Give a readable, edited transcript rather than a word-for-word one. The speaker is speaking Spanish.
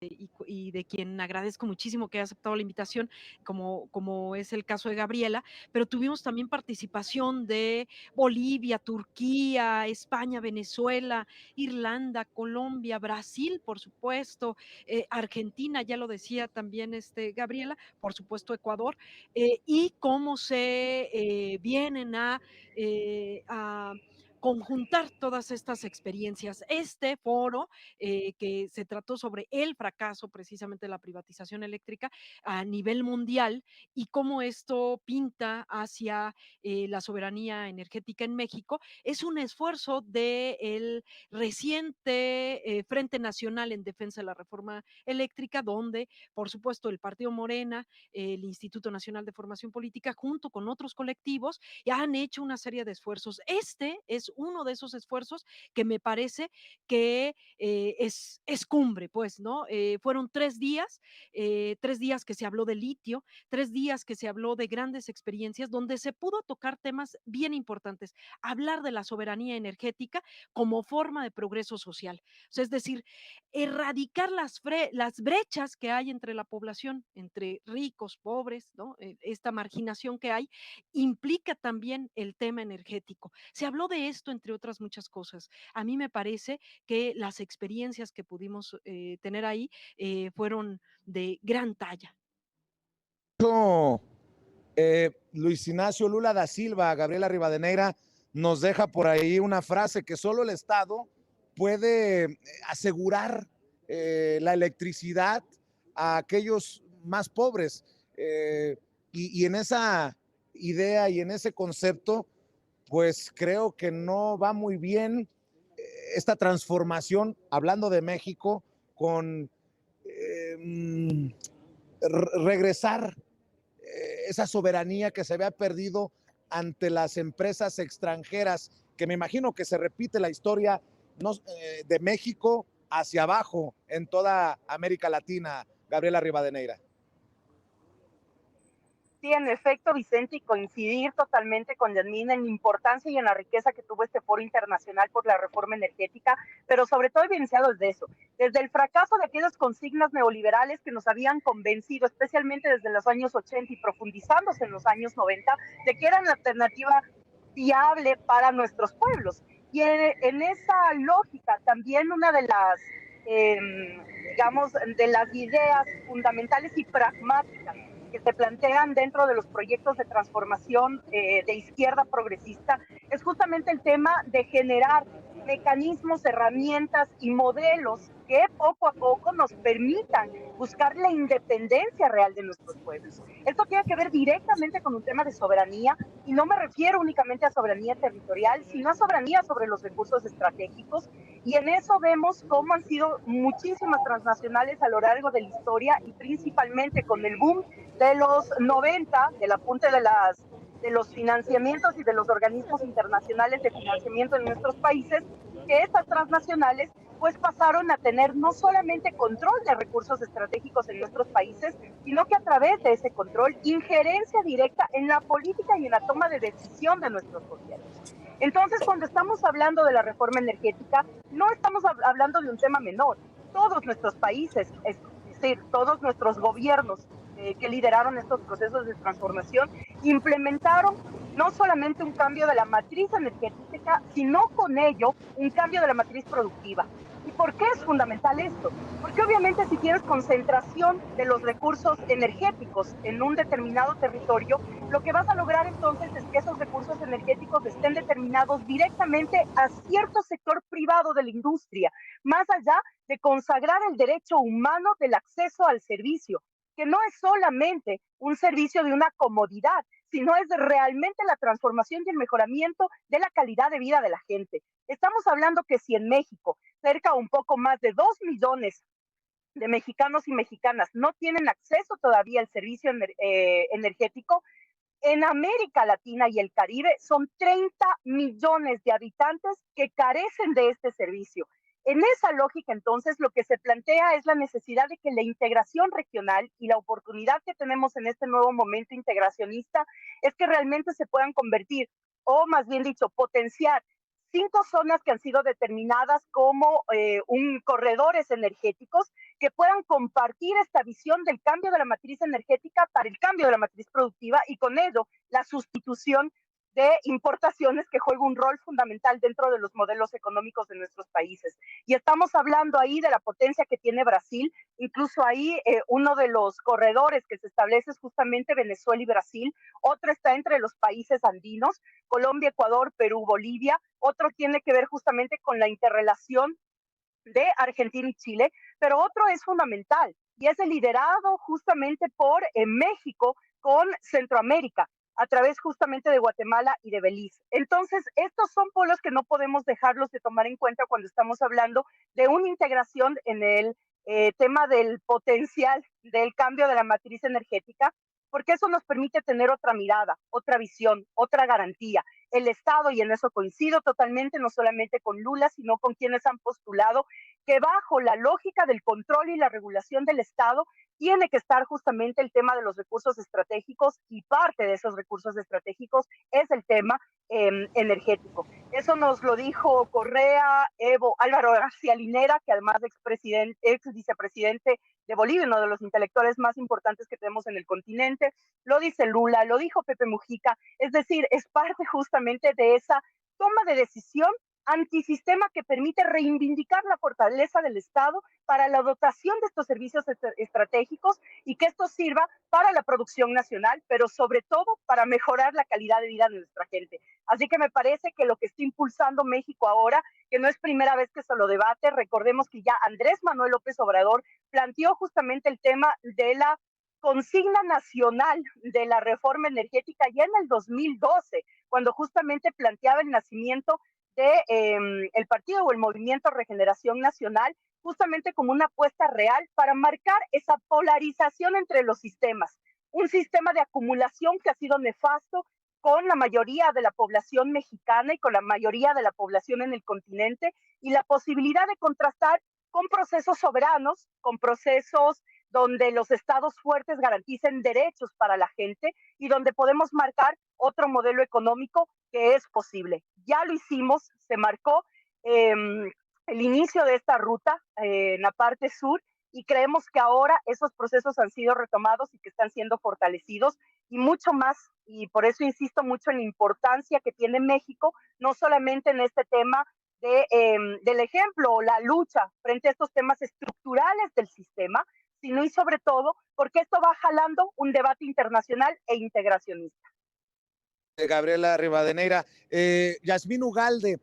y de quien agradezco muchísimo que haya aceptado la invitación, como es el caso de Gabriela, pero tuvimos también participación de Bolivia, Turquía, España, Venezuela, Irlanda, Colombia, Brasil, por supuesto, Argentina, ya lo decía también Gabriela, por supuesto Ecuador, y cómo se vienen a conjuntar todas estas experiencias. Este foro que se trató sobre el fracaso precisamente de la privatización eléctrica a nivel mundial y cómo esto pinta hacia la soberanía energética en México. Es un esfuerzo del reciente Frente Nacional en Defensa de la Reforma Eléctrica, donde, por supuesto, el Partido Morena, el Instituto Nacional de Formación Política, junto con otros colectivos, ya han hecho una serie de esfuerzos. Este es uno de esos esfuerzos que me parece que es cumbre, pues, ¿no? Fueron 3 días que se habló de litio, 3 días que se habló de grandes experiencias donde se pudo tocar temas bien importantes, hablar de la soberanía energética como forma de progreso social. O sea, es decir, erradicar las brechas que hay entre la población, entre ricos, pobres, ¿no? Esta marginación que hay, implica también el tema energético. Se habló de esto, entre otras muchas cosas. A mí me parece que las experiencias que pudimos tener ahí fueron de gran talla. No, Luis Ignacio Lula da Silva, Gabriela Rivadeneira, nos deja por ahí una frase que solo el Estado puede asegurar la electricidad a aquellos más pobres. Y en esa idea y en ese concepto, pues creo que no va muy bien esta transformación, hablando de México, con regresar esa soberanía que se había perdido ante las empresas extranjeras, que me imagino que se repite la historia no, de México hacia abajo en toda América Latina, Gabriela Rivadeneira. Sí, en efecto, Vicente, y coincidir totalmente con Yasmín en la importancia y en la riqueza que tuvo este foro internacional por la reforma energética, pero sobre todo evidenciado desde eso, desde el fracaso de aquellas consignas neoliberales que nos habían convencido, especialmente desde los años 80 y profundizándose en los años 90, de que eran la alternativa viable para nuestros pueblos. Y en esa lógica, también una de las, digamos, de las ideas fundamentales y pragmáticas que se plantean dentro de los proyectos de transformación de izquierda progresista es justamente el tema de generar mecanismos, herramientas y modelos que poco a poco nos permitan buscar la independencia real de nuestros pueblos. Esto tiene que ver directamente con un tema de soberanía y no me refiero únicamente a soberanía territorial, sino a soberanía sobre los recursos estratégicos y en eso vemos cómo han sido muchísimas transnacionales a lo largo de la historia y principalmente con el boom de los 90, del apunte de los financiamientos y de los organismos internacionales de financiamiento en nuestros países, que estas transnacionales pues pasaron a tener no solamente control de recursos estratégicos en nuestros países, sino que a través de ese control, injerencia directa en la política y en la toma de decisión de nuestros gobiernos. Entonces, cuando estamos hablando de la reforma energética, no estamos hablando de un tema menor. Todos nuestros países, es decir, todos nuestros gobiernos que lideraron estos procesos de transformación, implementaron no solamente un cambio de la matriz energética, sino con ello un cambio de la matriz productiva. ¿Y por qué es fundamental esto? Porque obviamente si tienes concentración de los recursos energéticos en un determinado territorio, lo que vas a lograr entonces es que esos recursos energéticos estén determinados directamente a cierto sector privado de la industria, más allá de consagrar el derecho humano del acceso al servicio, que no es solamente un servicio de una comodidad, sino es realmente la transformación y el mejoramiento de la calidad de vida de la gente. Estamos hablando que si en México cerca un poco más de 2 millones de mexicanos y mexicanas no tienen acceso todavía al servicio energético, en América Latina y el Caribe son 30 millones de habitantes que carecen de este servicio. En esa lógica, entonces, lo que se plantea es la necesidad de que la integración regional y la oportunidad que tenemos en este nuevo momento integracionista es que realmente se puedan convertir, o más bien dicho, potenciar 5 zonas que han sido determinadas como corredores energéticos que puedan compartir esta visión del cambio de la matriz energética para el cambio de la matriz productiva y con ello la sustitución de importaciones que juega un rol fundamental dentro de los modelos económicos de nuestros países. Y estamos hablando ahí de la potencia que tiene Brasil, incluso ahí uno de los corredores que se establece es justamente Venezuela y Brasil, otro está entre los países andinos, Colombia, Ecuador, Perú, Bolivia, otro tiene que ver justamente con la interrelación de Argentina y Chile, pero otro es fundamental y es el liderado justamente por México con Centroamérica a través justamente de Guatemala y de Belice. Entonces, estos son polos que no podemos dejarlos de tomar en cuenta cuando estamos hablando de una integración en el tema del potencial del cambio de la matriz energética, porque eso nos permite tener otra mirada, otra visión, otra garantía. El Estado, y en eso coincido totalmente, no solamente con Lula, sino con quienes han postulado que bajo la lógica del control y la regulación del Estado tiene que estar justamente el tema de los recursos estratégicos y parte de esos recursos estratégicos es el tema energético. Eso nos lo dijo Correa, Evo, Álvaro García Linera, que además de ex vicepresidente de Bolivia, uno de los intelectuales más importantes que tenemos en el continente, lo dice Lula, lo dijo Pepe Mujica, es decir, es parte justamente de esa toma de decisión antisistema que permite reivindicar la fortaleza del Estado para la dotación de estos servicios estratégicos y que esto sirva para la producción nacional, pero sobre todo para mejorar la calidad de vida de nuestra gente. Así que me parece que lo que está impulsando México ahora, que no es primera vez que se lo debate, recordemos que ya Andrés Manuel López Obrador planteó justamente el tema de la consigna nacional de la reforma energética ya en el 2012, cuando justamente planteaba el nacimiento de el partido o el movimiento Regeneración Nacional, justamente como una apuesta real para marcar esa polarización entre los sistemas. Un sistema de acumulación que ha sido nefasto con la mayoría de la población mexicana y con la mayoría de la población en el continente, y la posibilidad de contrastar con procesos soberanos, con procesos donde los estados fuertes garanticen derechos para la gente y donde podemos marcar otro modelo económico que es posible. Ya lo hicimos, se marcó el inicio de esta ruta en la parte sur y creemos que ahora esos procesos han sido retomados y que están siendo fortalecidos y mucho más, y por eso insisto mucho en la importancia que tiene México, no solamente en este tema del ejemplo o la lucha frente a estos temas estructurales del sistema, sino y sobre todo porque esto va jalando un debate internacional e integracionista. Gabriela Rivadeneira. Yasmín Ugalde,